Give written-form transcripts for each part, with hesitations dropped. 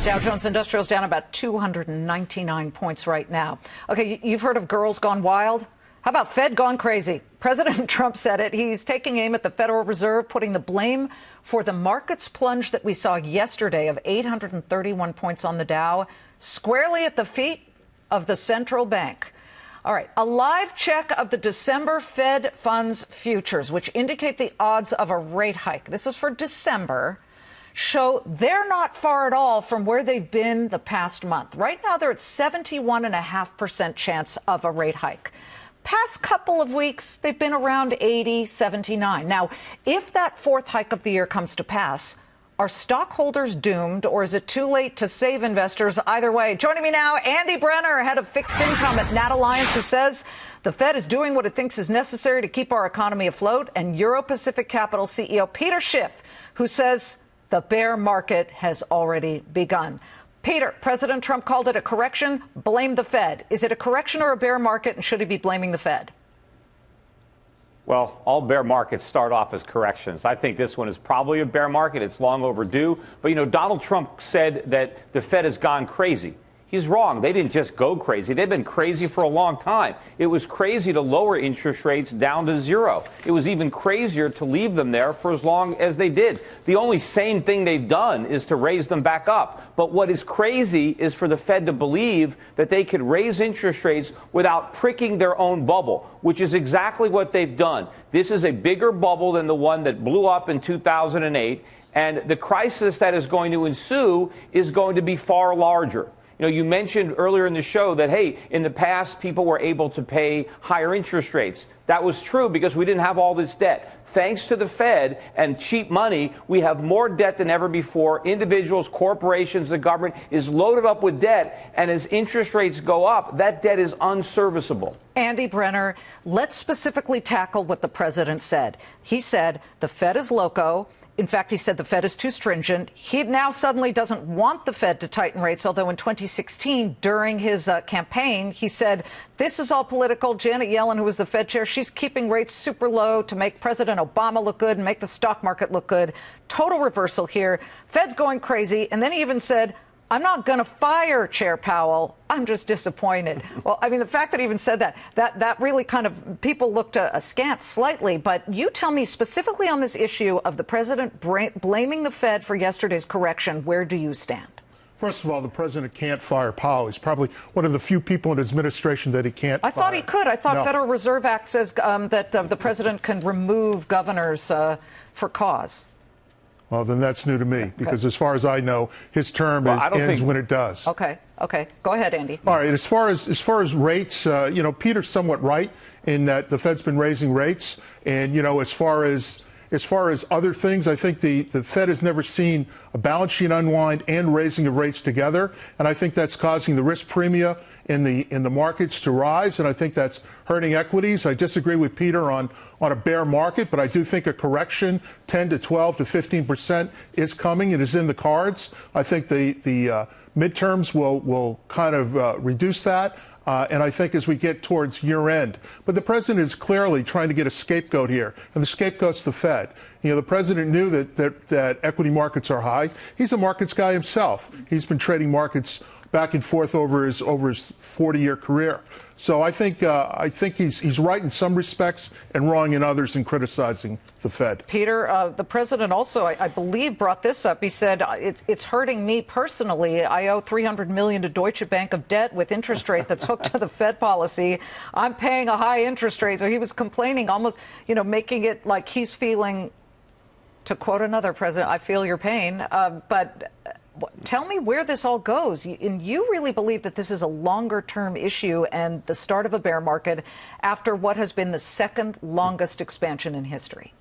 Dow Jones Industrial's down about 299 points right now. Okay, you've heard of girls gone wild? How about Fed gone crazy? President Trump said it. He's taking aim at the Federal Reserve, putting the blame for the market's plunge that we saw yesterday of 831 points on the Dow squarely at the feet of the central bank. All right, a live check of the December Fed funds futures, which indicate the odds of a rate hike. This is for December. Show they're not far at all from where they've been the past month. Right now, they're at 71.5% chance of a rate hike. Past couple of weeks, they've been around 80, 79. Now, if that fourth hike of the year comes to pass, are stockholders doomed, or is it too late to save investors? Either way, joining me now, Andy Brenner, head of fixed income at Nat Alliance, who says the Fed is doing what it thinks is necessary to keep our economy afloat, and Euro-Pacific Capital CEO Peter Schiff, who says the bear market has already begun. Peter, President Trump called it a correction, blamed the Fed. Is it a correction or a bear market, and should he be blaming the Fed? Well, all bear markets start off as corrections. I think this one is probably a bear market. It's long overdue. But, you know, Donald Trump said that the Fed has gone crazy. He's wrong. They didn't just go crazy. They've been crazy for a long time. It was crazy to lower interest rates down to zero. It was even crazier to leave them there for as long as they did. The only sane thing they've done is to raise them back up. But what is crazy is for the Fed to believe that they could raise interest rates without pricking their own bubble, which is exactly what they've done. This is a bigger bubble than the one that blew up in 2008. And the crisis that is going to ensue is going to be far larger. You know, you mentioned earlier in the show that, hey, in the past, people were able to pay higher interest rates. That was true because we didn't have all this debt. Thanks to the Fed and cheap money, we have more debt than ever before. Individuals, corporations, the government is loaded up with debt. And as interest rates go up, that debt is unserviceable. Andy Brenner, let's specifically tackle what the president said. He said the Fed is loco. In fact, he said the Fed is too stringent. He now suddenly doesn't want the Fed to tighten rates, although in 2016, during his campaign, he said, this is all political. Janet Yellen, who was the Fed chair, she's keeping rates super low to make President Obama look good and make the stock market look good. Total reversal here. Fed's going crazy. And then he even said, I'm not going to fire Chair Powell. I'm just disappointed. Well, I mean, the fact that he even said that really kind of people looked askance slightly. But you tell me specifically on this issue of the president blaming the Fed for yesterday's correction, where do you stand? First of all, the president can't fire Powell. He's probably one of the few people in his administration that he can't fire. I thought he could. I thought no. Federal Reserve Act says that the president can remove governors for cause. Well, then that's new to me, because as far as I know, his term ends when it does. Okay. Go ahead, Andy. All right. As far as rates, you know, Peter's somewhat right in that the Fed's been raising rates. And, you know, as far as other things, I think the Fed has never seen a balance sheet unwind and raising of rates together. And I think that's causing the risk premia in the markets to rise. And I think that's hurting equities. I disagree with Peter on a bear market, but I do think a correction, 10 to 12 to 15% is coming. It is in the cards. I think the midterms will kind of reduce that. And I think as we get towards year end. But the president is clearly trying to get a scapegoat here. And the scapegoat's the Fed. You know, the president knew that equity markets are high. He's a markets guy himself. He's been trading markets back and forth over his 40-year career. So I think he's right in some respects and wrong in others in criticizing the Fed. Peter, the president also, I believe, brought this up. He said, it's hurting me personally. I owe $300 million to Deutsche Bank of debt with interest rate that's hooked to the Fed policy. I'm paying a high interest rate. So he was complaining, almost, you know, making it like he's feeling, to quote another president, I feel your pain. But tell me where this all goes. And you really believe that this is a longer-term issue and the start of a bear market after what has been the second longest expansion in history.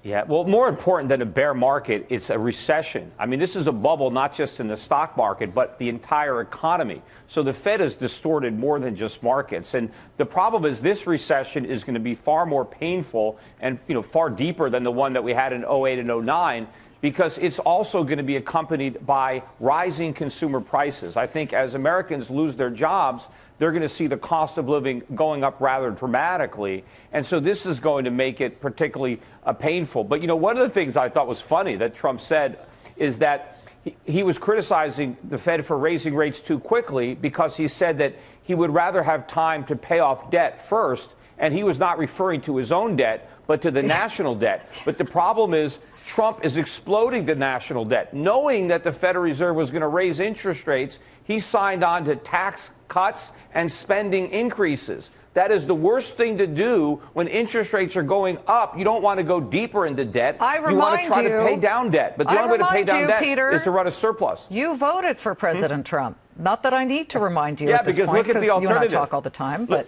Yeah, well, more important than a bear market, it's a recession. I mean, this is a bubble not just in the stock market, but the entire economy. So the Fed has distorted more than just markets. And the problem is this recession is going to be far more painful and, you know, far deeper than the one that we had in 08 and 09. Because it's also going to be accompanied by rising consumer prices. I think as Americans lose their jobs, they're going to see the cost of living going up rather dramatically. And so this is going to make it particularly painful. But, you know, one of the things I thought was funny that Trump said is that he was criticizing the Fed for raising rates too quickly because he said that he would rather have time to pay off debt first. And he was not referring to his own debt, but to the national debt. But the problem is Trump is exploding the national debt. Knowing that the Federal Reserve was going to raise interest rates, he signed on to tax cuts and spending increases. That is the worst thing to do when interest rates are going up. You don't want to go deeper into debt. You want to try to pay down debt. But the only way to pay down debt is to run a surplus. You voted for President Trump. Not that I need to remind you at this because point, look at the alternative. You and I talk all the time. But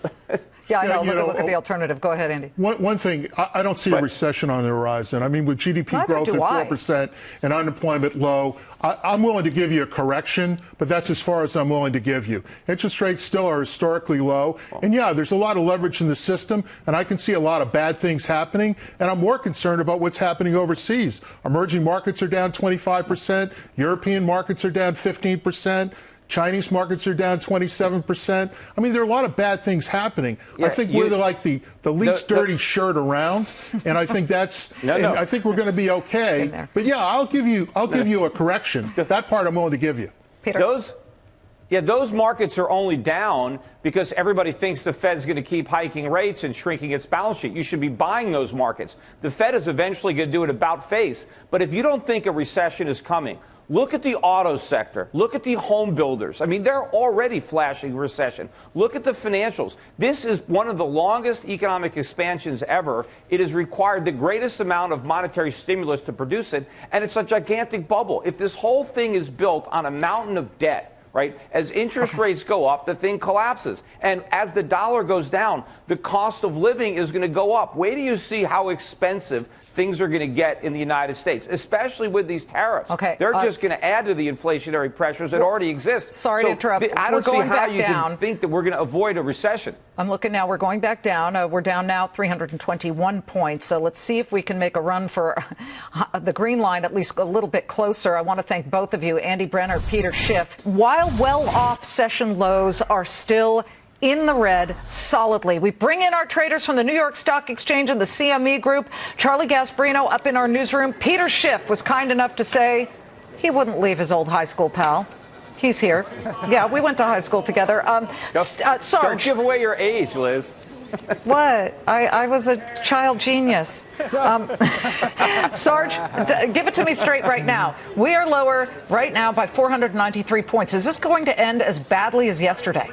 yeah, I know. Look at the alternative. Go ahead, Andy. One thing, I don't see a recession on the horizon. I mean, with GDP growth at 4% and unemployment low, I'm willing to give you a correction, but that's as far as I'm willing to give you. Interest rates still are historically low. And yeah, there's a lot of leverage in the system, and I can see a lot of bad things happening. And I'm more concerned about what's happening overseas. Emerging markets are down 25%. European markets are down 15%. Chinese markets are down 27%. I mean, there are a lot of bad things happening. I think we're the least dirty shirt around, and I think that's. I think we're going to be okay. But yeah, I'll give you a correction. That part I'm willing to give you. Peter. Those markets are only down because everybody thinks the Fed's going to keep hiking rates and shrinking its balance sheet. You should be buying those markets. The Fed is eventually going to do it about face. But if you don't think a recession is coming, look at the auto sector. Look at the home builders. I mean, they're already flashing recession. Look at the financials. This is one of the longest economic expansions ever. It has required the greatest amount of monetary stimulus to produce it, and it's a gigantic bubble. If this whole thing is built on a mountain of debt, right, as interest rates go up, the thing collapses. And as the dollar goes down, the cost of living is going to go up. Wait till you see how expensive things are going to get in the United States, especially with these tariffs. They're just going to add to the inflationary pressures that already exist. Sorry to interrupt. I don't see how you can think that we're going to avoid a recession. I'm looking now. We're going back down. We're down now 321 points. So let's see if we can make a run for the green line at least a little bit closer. I want to thank both of you, Andy Brenner, Peter Schiff. While well-off session lows are still in the red solidly. We bring in our traders from the New York Stock Exchange and the CME Group. Charlie Gasparino up in our newsroom. Peter Schiff was kind enough to say he wouldn't leave his old high school pal. He's here. Yeah, we went to high school together. Sarge. Don't give away your age, Liz. What? I was a child genius. Sarge, give it to me straight right now. We are lower right now by 493 points. Is this going to end as badly as yesterday?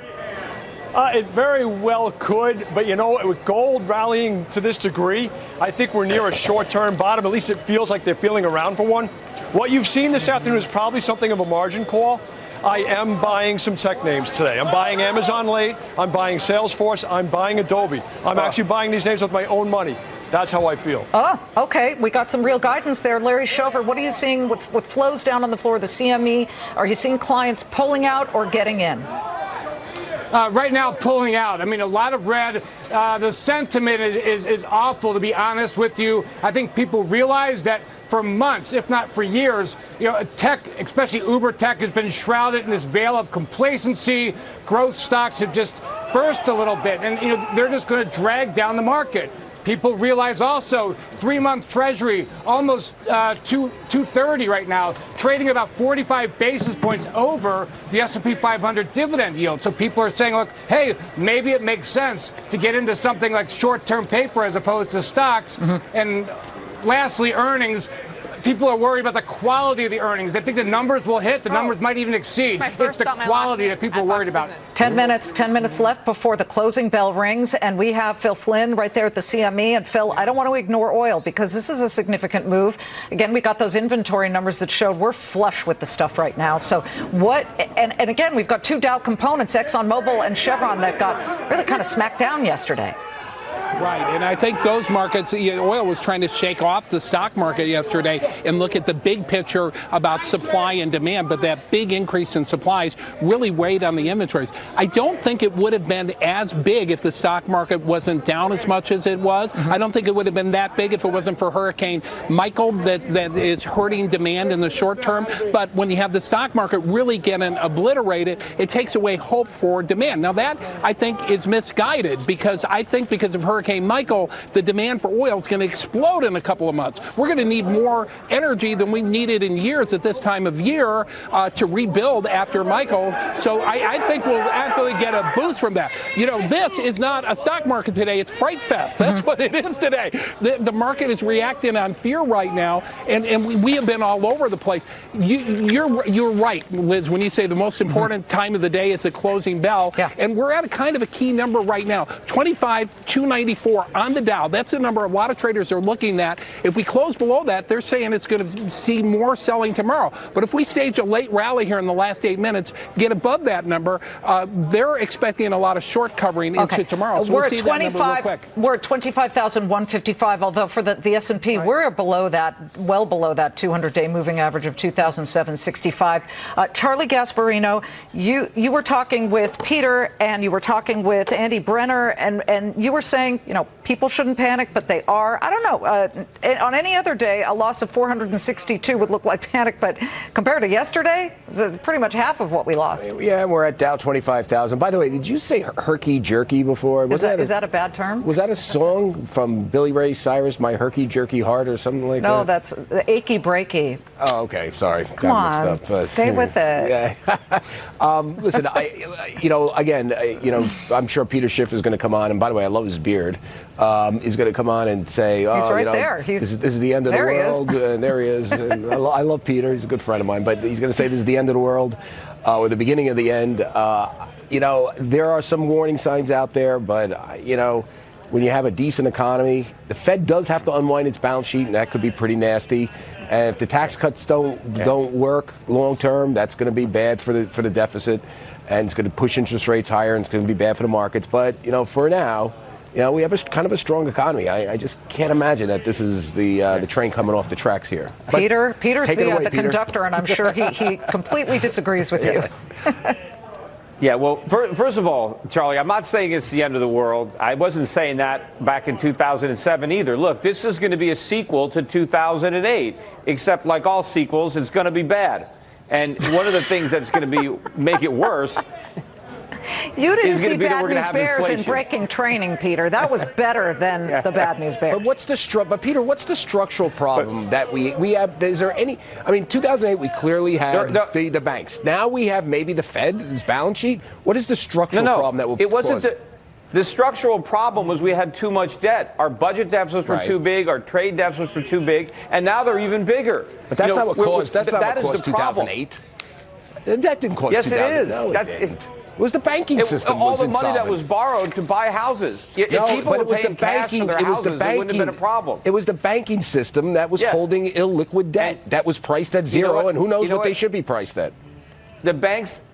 It very well could, but you know, with gold rallying to this degree, I think we're near a short-term bottom. At least it feels like they're feeling around for one. What you've seen this afternoon is probably something of a margin call. I am buying some tech names today. I'm buying Amazon late. I'm buying Salesforce. I'm buying Adobe. I'm actually buying these names with my own money. That's how I feel. Oh, okay. We got some real guidance there. Larry Shover, what are you seeing with flows down on the floor of the CME? Are you seeing clients pulling out or getting in? Right now, pulling out. I mean, a lot of red. The sentiment is awful, to be honest with you. I think people realize that for months, if not for years, tech, especially Uber tech, has been shrouded in this veil of complacency. Growth stocks have just burst a little bit, and they're just going to drag down the market. People realize also 3-month Treasury, almost 230 right now, trading about 45 basis points over the S&P 500 dividend yield. So people are saying, look, hey, maybe it makes sense to get into something like short-term paper as opposed to stocks. Mm-hmm. And lastly, earnings. People are worried about the quality of the earnings. They think the numbers will hit. The numbers might even exceed. It's the quality that people are worried about. 10 minutes left before the closing bell rings. And we have Phil Flynn right there at the CME. And Phil, I don't want to ignore oil because this is a significant move. Again, we got those inventory numbers that showed we're flush with the stuff right now. So what? And again, we've got two Dow components, ExxonMobil and Chevron, that got really kind of smacked down yesterday. Right, and I think those markets, oil was trying to shake off the stock market yesterday and look at the big picture about supply and demand, but that big increase in supplies really weighed on the inventories. I don't think it would have been as big if the stock market wasn't down as much as it was. Mm-hmm. I don't think it would have been that big if it wasn't for Hurricane Michael that is hurting demand in the short term. But when you have the stock market really getting obliterated, it takes away hope for demand. Now that, I think, is misguided because of Hurricane Hurricane Michael, the demand for oil is going to explode in a couple of months. We're going to need more energy than we needed in years at this time of year to rebuild after Michael. So I think we'll actually get a boost from that. You know, this is not a stock market today. It's Fright Fest. That's what it is today. The market is reacting on fear right now, and we have been all over the place. You're right, Liz, when you say the most important time of the day is the closing bell. Yeah. And we're at a kind of a key number right now, 25,294 on the Dow. That's the number a lot of traders are looking at. If we close below that, they're saying it's going to see more selling tomorrow. But if we stage a late rally here in the last 8 minutes, get above that number, they're expecting a lot lot of short covering into tomorrow. So we're we'll at see that number real quick. We're at 25,155, although for the S&P, we're below that, well below that 200-day moving average of 2,765. Charlie Gasparino, you were talking with Peter and you were talking with Andy Brenner, and you were saying, you know, people shouldn't panic, but they are. I don't know. On any other day, a loss of 462 would look like panic, but compared to yesterday, it's pretty much half of what we lost. Yeah, we're at Dow 25,000. By the way, did you say herky jerky before? Is that a bad term? Was that a song from Billy Ray Cyrus, My Herky Jerky Heart, or something like that? No, that's achy breaky. Oh, okay. Sorry. Come on, stay with it. Yeah. Listen, I'm sure Peter Schiff is going to come on, and by the way, I love his beard. He's going to come on and say, he's right there. This is the end of the world. And there he is. And I love Peter. He's a good friend of mine. But he's going to say this is the end of the world or the beginning of the end. There are some warning signs out there, but, when you have a decent economy, the Fed does have to unwind its balance sheet, and that could be pretty nasty. And if the tax cuts don't work long term, that's going to be bad for the deficit, and it's going to push interest rates higher, and it's going to be bad for the markets. But for now, we have kind of a strong economy. I just can't imagine that this is the train coming off the tracks here. Peter's Peter. conductor, and I'm sure he completely disagrees with you. Yeah, well, first of all, Charlie, I'm not saying it's the end of the world. I wasn't saying that back in 2007 either. Look, this is going to be a sequel to 2008, except like all sequels, it's going to be bad. And one of the things that's going to make it worse. You didn't see Bad News Bears in Breaking Training, Peter. That was better than the Bad News Bears. But Peter, what's the structural problem that we have? Is there any? I mean, 2008 we clearly had the banks. Now we have maybe the Fed's balance sheet. What is the structural problem that will? It wasn't the structural problem was we had too much debt. Our budget deficits were too big. Our trade deficits were too big, and now they're even bigger. But that's not what caused. That's not what caused 2008. That didn't cause. Yes, 2008. it is. No, it didn't. It was the banking system. All the money that was borrowed to buy houses. If people were paying cash for their houses, it wouldn't have been a problem. It was the banking system that was holding illiquid debt. That was priced at zero, and who knows what they should be priced at.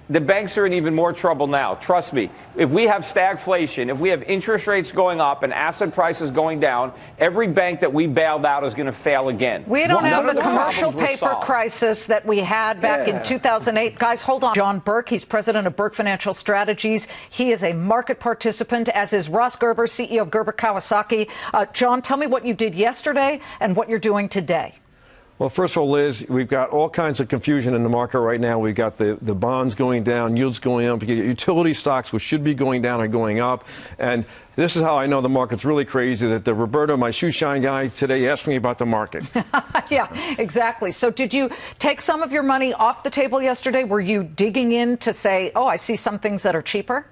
The banks are in even more trouble now. Trust me. If we have stagflation, if we have interest rates going up and asset prices going down, every bank that we bailed out is going to fail again. We don't have the commercial paper crisis that we had back in 2008. Guys, hold on. John Burke, he's president of Burke Financial Strategies. He is a market participant, as is Ross Gerber, CEO of Gerber Kawasaki. John, tell me what you did yesterday and what you're doing today. Well, first of all, Liz, we've got all kinds of confusion in the market right now. We've got the bonds going down, yields going up, utility stocks, which should be going down, are going up. And this is how I know the market's really crazy, that Roberto, my shoe shine guy, today asked me about the market. Yeah, exactly. So did you take some of your money off the table yesterday? Were you digging in to say, oh, I see some things that are cheaper?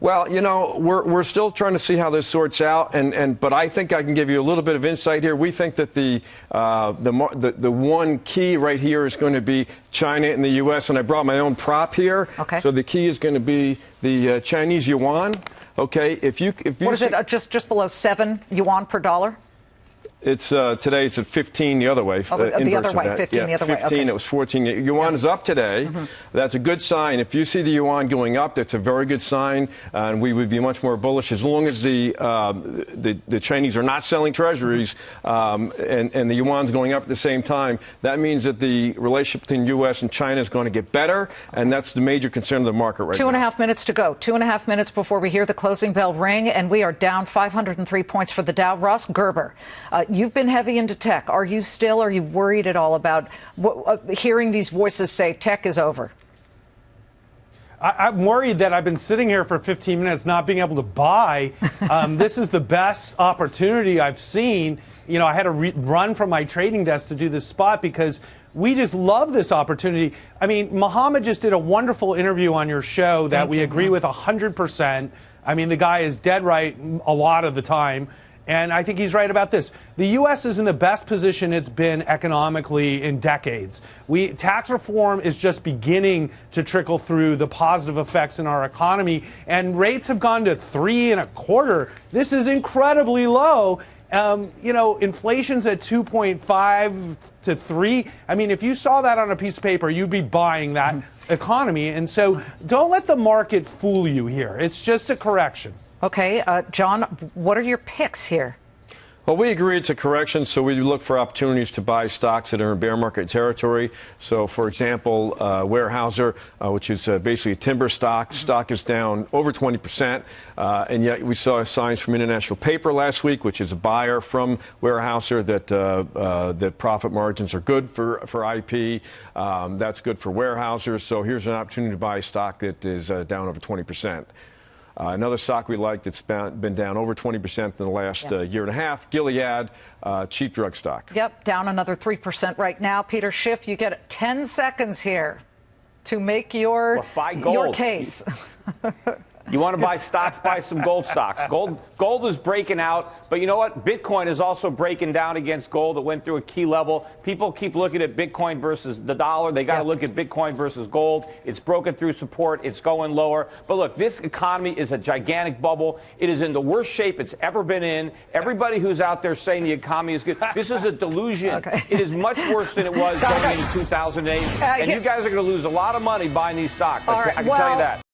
Well, we're still trying to see how this sorts out, but I think I can give you a little bit of insight here. We think that the one key right here is going to be China and the U.S., and I brought my own prop here. Okay. So the key is going to be the Chinese yuan. Okay. If you what is it? Just below 7 yuan per dollar. It's today. It's at 15 the other way. Oh, the other way, 15 the other way. 15. Okay. It was 14. Yuan is up today. Mm-hmm. That's a good sign. If you see the yuan going up, that's a very good sign, and we would be much more bullish as long as the Chinese are not selling treasuries and the yuan's going up at the same time. That means that the relationship between U.S. and China is going to get better, and that's the major concern of the market right now. 2.5 minutes to go. 2.5 minutes before we hear the closing bell ring, and we are down 503 points for the Dow. Ross Gerber. You've been heavy into tech. Are you worried at all about hearing these voices say tech is over? I'm worried that I've been sitting here for 15 minutes not being able to buy. This is the best opportunity I've seen. You know, I had to run from my trading desk to do this spot because we just love this opportunity. I mean, Muhammad just did a wonderful interview on your show that we agree with 100%. I mean, the guy is dead right a lot of the time. And I think he's right about this. The U.S. is in the best position it's been economically in decades. Tax reform is just beginning to trickle through the positive effects in our economy, and rates have gone to 3.25. This is incredibly low. You know, inflation's at 2.5 to 3. I mean, if you saw that on a piece of paper, you'd be buying that economy. And so don't let the market fool you here. It's just a correction. Okay, John, what are your picks here? Well, we agree it's a correction, so we look for opportunities to buy stocks that are in bear market territory. So, for example, Weyerhaeuser, which is basically a timber stock, stock is down over 20%, and yet we saw signs from International Paper last week, which is a buyer from Weyerhaeuser, that profit margins are good for IP. That's good for Weyerhaeuser. So here's an opportunity to buy a stock that is down over 20%. Another stock we like that's been down over 20% in the last year and a half, Gilead, cheap drug stock. Yep, down another 3% right now. Peter Schiff, you get 10 seconds here to make your case. You want to buy stocks, buy some gold stocks. Gold is breaking out, but you know what? Bitcoin is also breaking down against gold. It went through a key level. People keep looking at Bitcoin versus the dollar. They got to look at Bitcoin versus gold. It's broken through support. It's going lower. But look, this economy is a gigantic bubble. It is in the worst shape it's ever been in. Everybody who's out there saying the economy is good, this is a delusion. It is much worse than it was going into 2008. And you guys are going to lose a lot of money buying these stocks. I can tell you that.